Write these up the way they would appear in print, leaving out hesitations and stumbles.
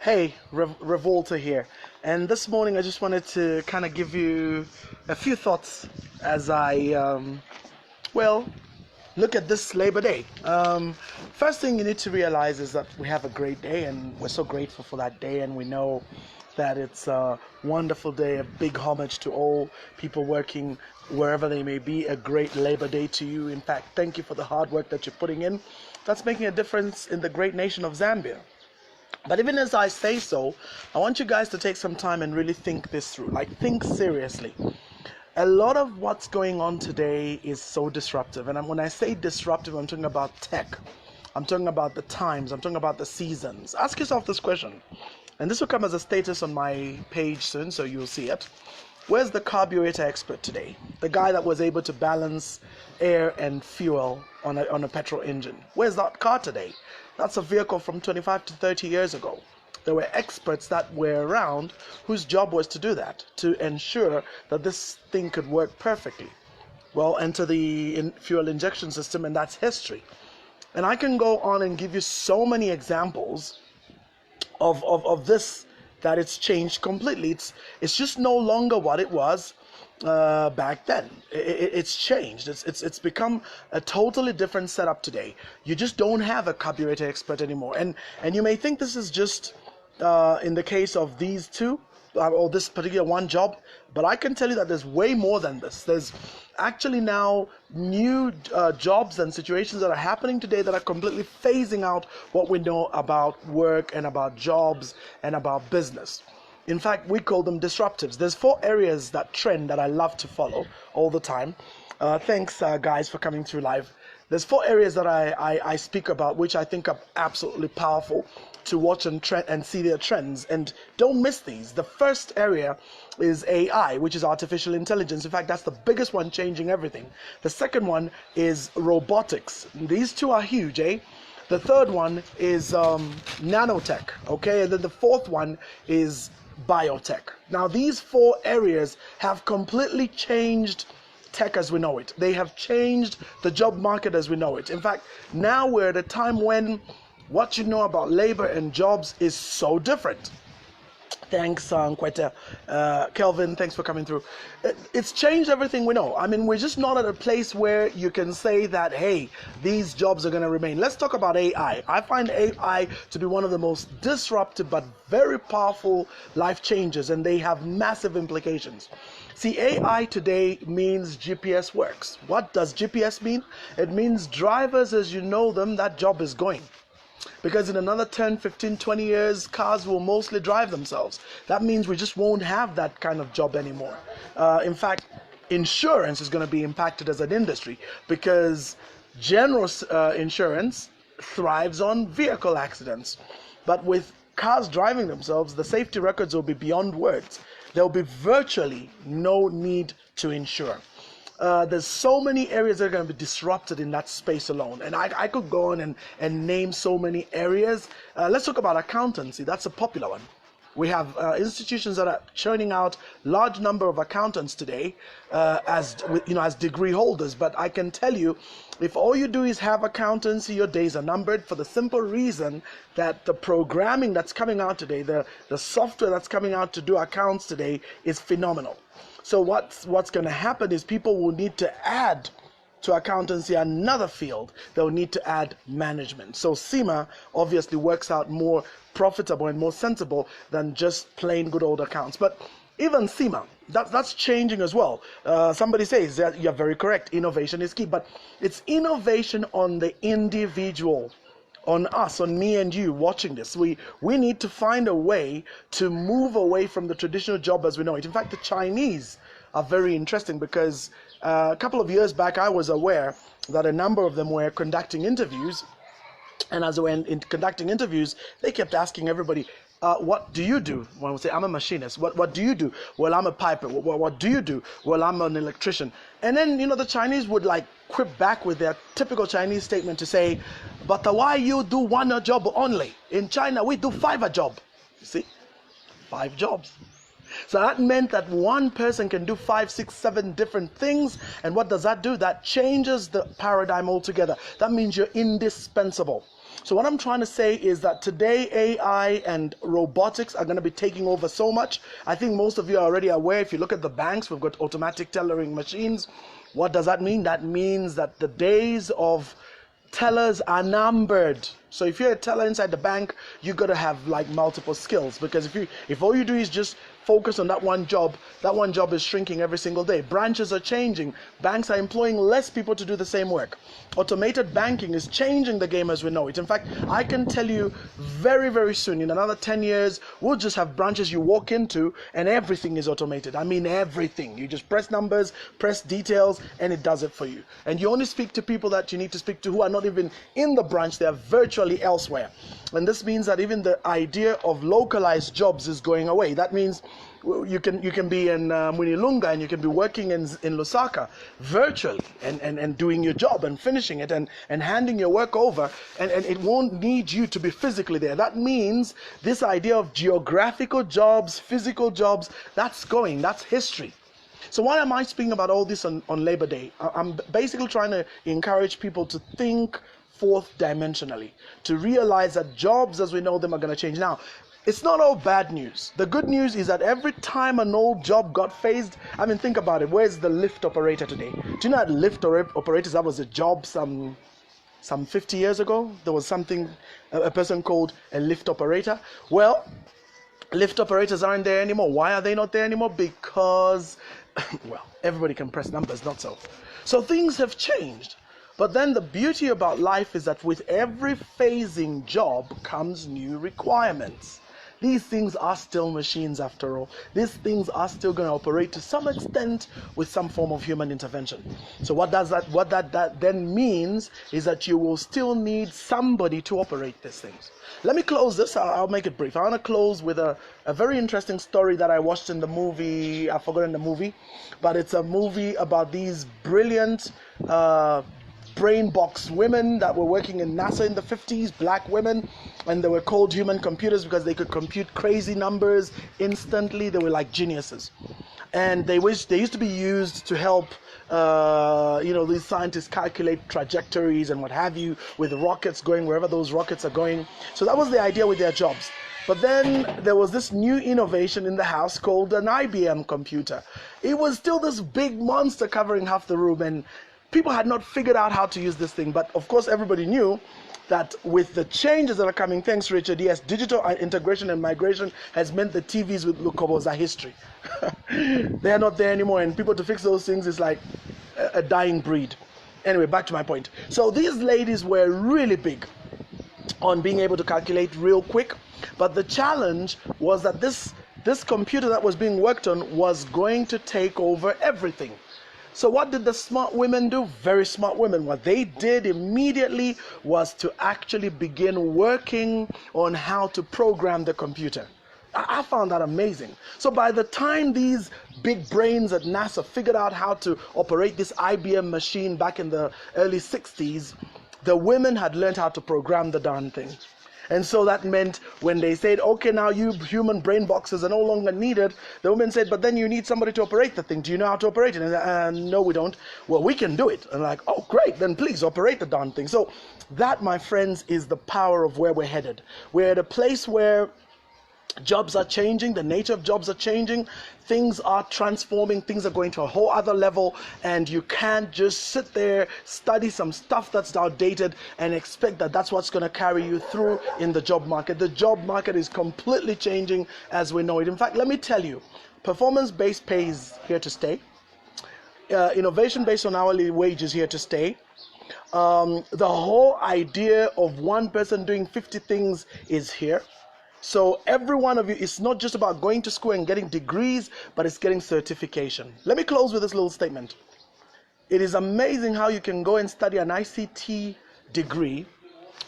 Hey, Revolta here. And this morning I just wanted to kind of give you a few thoughts as I look at this Labor Day. First thing you need to realize is that we have a great day and we're so grateful for that day, and we know that it's a wonderful day, a big homage to all people working wherever they may be. A great Labor Day to you. In fact, thank you for the hard work that you're putting in. That's making a difference in the great nation of Zambia. But even as I say so, I want you guys to take some time and really think this through. Like, think seriously. A lot of what's going on today is so disruptive. And when I say disruptive, I'm talking about tech. I'm talking about the times. I'm talking about the seasons. Ask yourself this question. And this will come as a status on my page soon, so you'll see it. Where's the Carburetor Expert today? The guy that was able to balance air and fuel on a petrol engine. Where's that car today? That's a vehicle from 25 to 30 years ago. There were experts that were around whose job was to do that, to ensure that this thing could work perfectly. Well, enter the fuel injection system, and that's history. And I can go on and give you so many examples of this, that it's changed completely. It's just no longer what it was back then. It's changed. It's become a totally different setup today. You just don't have a carburetor expert anymore. And you may think this is just in the case of these two or this particular one job, but I can tell you that there's way more than this. There's actually now new jobs and situations that are happening today that are completely phasing out what we know about work and about jobs and about business. In fact, we call them disruptives. There's 4 areas that trend that I love to follow all the time. Thanks, guys, for coming through live. There's 4 areas that I speak about, which I think are absolutely powerful to watch and see their trends. And don't miss these. The first area is AI, which is artificial intelligence. In fact, that's the biggest one, changing everything. The second one is robotics. These two are huge, eh? The third one is nanotech, okay? And then the fourth one is biotech. Now, these 4 areas have completely changed tech as we know it. They have changed the job market as we know it. In fact, now we're at a time when what you know about labor and jobs is so different. Thanks, Kweta. Kelvin, thanks for coming through. It's changed everything we know. I mean, we're just not at a place where you can say that, hey, these jobs are going to remain. Let's talk about AI. I find AI to be one of the most disruptive but very powerful life changes, and they have massive implications. See, AI today means GPS works. What does GPS mean? It means drivers as you know them, that job is going. Because in another 10, 15, 20 years, cars will mostly drive themselves. That means we just won't have that kind of job anymore. In fact, insurance is going to be impacted as an industry because general insurance thrives on vehicle accidents. But with cars driving themselves, the safety records will be beyond words. There will be virtually no need to insure. There's so many areas that are going to be disrupted in that space alone. And I could go on and name so many areas. Let's talk about accountancy. That's a popular one. We have institutions that are churning out large number of accountants today as degree holders. But I can tell you, if all you do is have accountancy, your days are numbered, for the simple reason that the programming that's coming out today, the software that's coming out to do accounts today is phenomenal. So what's going to happen is people will need to add to accountancy another field. They'll need to add management. So SEMA obviously works out more profitable and more sensible than just plain good old accounts. But even SEMA, that's changing as well. Somebody says that you're very correct. Innovation is key, but it's innovation on the individual. On us, on me and you watching this. We need to find a way to move away from the traditional job as we know it. In fact, the Chinese are very interesting because a couple of years back, I was aware that a number of them were conducting interviews. And as they were conducting interviews, they kept asking everybody, what do you do? One would say, I'm a machinist. What do you do? Well, I'm a piper. What do you do? Well, I'm an electrician. And then, the Chinese would quip back with their typical Chinese statement to say, but why you do one job only? In China, we do 5 a job. You see? 5 jobs. So that meant that one person can do 5, 6, 7 different things. And what does that do? That changes the paradigm altogether. That means you're indispensable. So what I'm trying to say is that today AI and robotics are going to be taking over so much. I think most of you are already aware. If you look at the banks, we've got automatic tellering machines. What does that mean? That means that the days of tellers are numbered. So if you're a teller inside the bank, you got to have like multiple skills, because if all you do is just focus on that one job is shrinking every single day. Branches are changing. Banks are employing less people to do the same work. Automated banking is changing the game as we know it. In fact, I can tell you very, very soon, in another 10 years, we'll just have branches you walk into and everything is automated. I mean everything. You just press numbers, press details, and it does it for you. And you only speak to people that you need to speak to who are not even in the branch, they are virtually elsewhere. And this means that even the idea of localized jobs is going away. That means you can be in Mwinilunga and you can be working in Lusaka virtually and doing your job and finishing it and handing your work over, and it won't need you to be physically there. That means this idea of geographical jobs, physical jobs, that's history. So why am I speaking about all this on Labor Day? I'm basically trying to encourage people to think fourth dimensionally, to realize that jobs as we know them are going to change. Now, it's not all bad news. The good news is that every time an old job got phased, I mean, think about it. Where's the lift operator today? Do you know that lift operators, that was a job some 50 years ago? There was a person called a lift operator. Well, lift operators aren't there anymore. Why are they not there anymore? Because, well, everybody can press numbers, not so. So things have changed. But then the beauty about life is that with every phasing job comes new requirements. These things are still machines after all. These things are still going to operate to some extent with some form of human intervention. So what that then means is that you will still need somebody to operate these things. Let me close this. I'll make it brief. I want to close with a very interesting story that I watched in the movie. I've forgotten the movie, but it's a movie about these brilliant brain box women that were working in NASA in the 50s, black women, and they were called human computers because they could compute crazy numbers instantly. They were like geniuses, and they used to be used to help these scientists calculate trajectories and what have you with rockets going wherever those rockets are going. So that was the idea with their jobs. But then there was this new innovation in the house called an IBM computer. It was still this big monster covering half the room, and people had not figured out how to use this thing. But of course, everybody knew that with the changes that are coming, thanks Richard, yes, digital integration and migration has meant the TVs with Lukobos are history. They are not there anymore, and people to fix those things is like a dying breed. Anyway, back to my point. So these ladies were really big on being able to calculate real quick, but the challenge was that this computer that was being worked on was going to take over everything. So what did the smart women do? Very smart women. What they did immediately was to actually begin working on how to program the computer. I found that amazing. So by the time these big brains at NASA figured out how to operate this IBM machine back in the early 60s, the women had learned how to program the darn thing. And so that meant when they said, okay, now you human brain boxes are no longer needed, the women said, but then you need somebody to operate the thing. Do you know how to operate it? And no, we don't. Well, we can do it. And like, oh, great, then please operate the darn thing. So that, my friends, is the power of where we're headed. We're at a place where jobs are changing, the nature of jobs are changing, things are transforming, things are going to a whole other level, and you can't just sit there, study some stuff that's outdated and expect that that's what's going to carry you through in the job market. The job market is completely changing as we know it. In fact, let me tell you, performance-based pay is here to stay. Innovation based on hourly wage is here to stay. The whole idea of one person doing 50 things is here. So every one of you, it's not just about going to school and getting degrees, but it's getting certification. Let me close with this little statement. It is amazing how you can go and study an ICT degree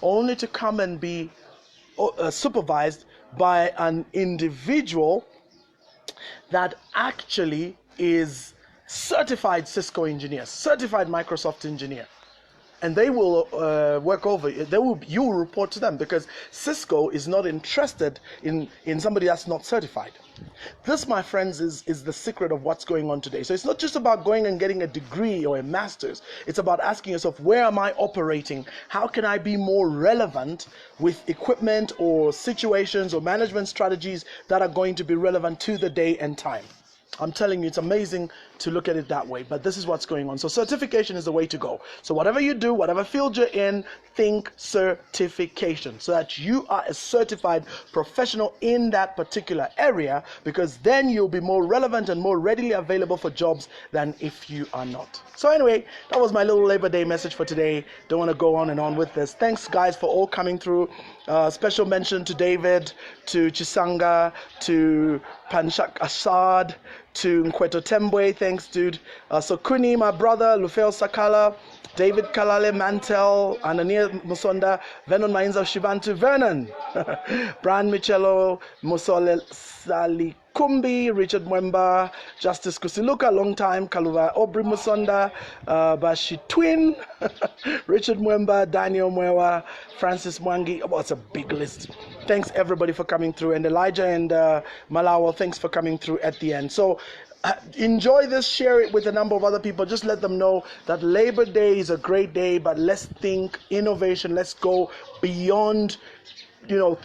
only to come and be supervised by an individual that actually is certified Cisco engineer, certified Microsoft engineer. and they will work over you. You will report to them, because Cisco is not interested in somebody that's not certified. This, my friends, is the secret of what's going on today. So it's not just about going and getting a degree or a master's. It's about asking yourself, where am I operating? How can I be more relevant with equipment or situations or management strategies that are going to be relevant to the day and time? I'm telling you, it's amazing to look at it that way, but this is what's going on. So certification is the way to go. So whatever you do, whatever field you're in, think certification, so that you are a certified professional in that particular area, because then you'll be more relevant and more readily available for jobs than if you are not. So anyway, that was my little Labor Day message for today. Don't want to go on and on with this. Thanks, guys, for all coming through. Special mention to David, to Chisanga, to Panchak Assad, to Nkweto Tembwe. Thanks, dude. So Kuni, my brother, Lufeo Sakala, David Kalale Mantel, Anania Musonda, Vernon Mainza Shivantu, Vernon, Brian Michello, Musole Sali Kumbi, Richard Mwemba, Justice Kusiluka, long time, Kaluva Aubrey Musonda, Bashi Twin, Richard Mwemba, Daniel Mwewa, Francis Mwangi. Oh, it's a big list. Thanks everybody for coming through, and Elijah and Malawa, thanks for coming through at the end. So enjoy this, share it with a number of other people. Just let them know that Labor Day is a great day, but let's think innovation. Let's go beyond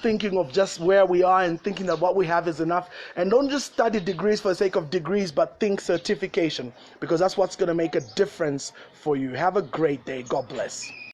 thinking of just where we are and thinking that what we have is enough. And don't just study degrees for the sake of degrees, but think certification, because that's what's going to make a difference for you. Have a great day. God bless.